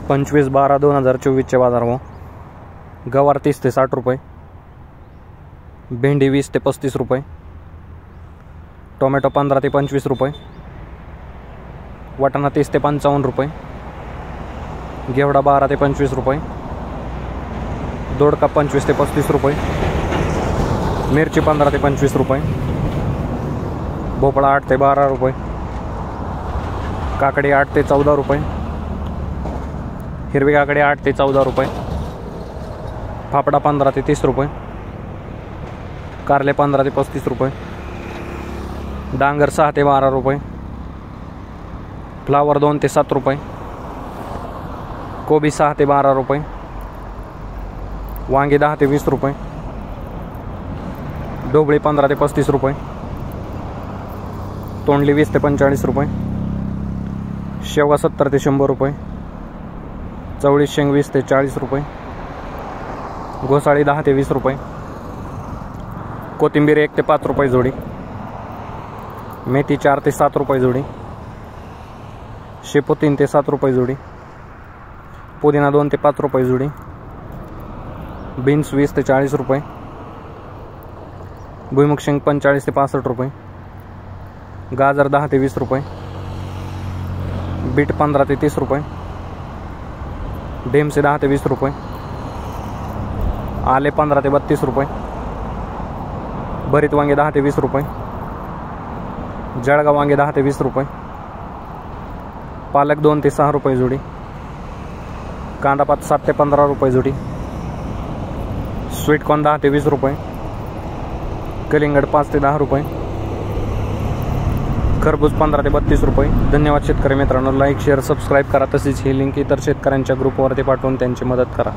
25/12/2024 बाजारभाव। गवार 30 ते 60 रुपये, भेंडी 20 ते 35 रुपये, टोमॅटो 15 ते 25 रुपये, वाटाणा 30 ते 55 रुपये, घेवडा 12 ते 25 रुपये, दोडका 25 ते 35 रुपये, मिरची 15 ते 25 रुपये, भोपळा 8 ते 12 रुपये, काकडी 8 ते 14 रुपये, हिरवी काकडी 8 ते 14 रुपये, फाफडा 15 ते 30 रुपये, कारले 15 ते 35 रुपये, डांगर 6 ते 12 रुपये, फ्लावर 2 ते 7 रुपये, कोबी 6 ते 12 रुपये, वांगे 10 ते 20 रुपये, ढोबळी 15 ते 35 रुपये, तोंडली 20 ते 45 रुपये, शेवगा 70 ते 100 रुपये, चवळी शेंग 20 ते 40 रुपये, घोसाळी 10 ते 20 रुपये, कोथिंबीर 1 ते 5 रुपये जोडी, मेथी 4 ते 7 रुपये जोडी, शेपू 3 ते 7 रुपये जोडी, पुदिना 2 ते 5 रुपये जोडी, बीन्स 20 ते 40 रुपये, भुईमुग शेंग 45 ते 65 रुपये, गाजर 10 ते 20 रुपये, बीट 15 ते 30 रुपये, ढेमसे 10 ते 20 रुपये, आले 15 ते 32 रुपये, भरीत वांगे 10 ते 20 रुपये, जळगाव वांगे 10 ते 20 रुपये, पालक 2 ते 6 रुपये जोडी, कांदापात 7 ते 15 रुपये जोडी, स्वीटकॉर्न 10 ते 20 रुपये, कलिंगड 5 ते 10 रुपये, खरबूज 15 ते 32 रुपये। धन्यवाद शेतकरी मित्रांनो, लाईक शेअर सबस्क्राईब करा, तसेच ही लिंक इतर शेतकऱ्यांच्या ग्रुपवरती पाठवून त्यांची मदत करा।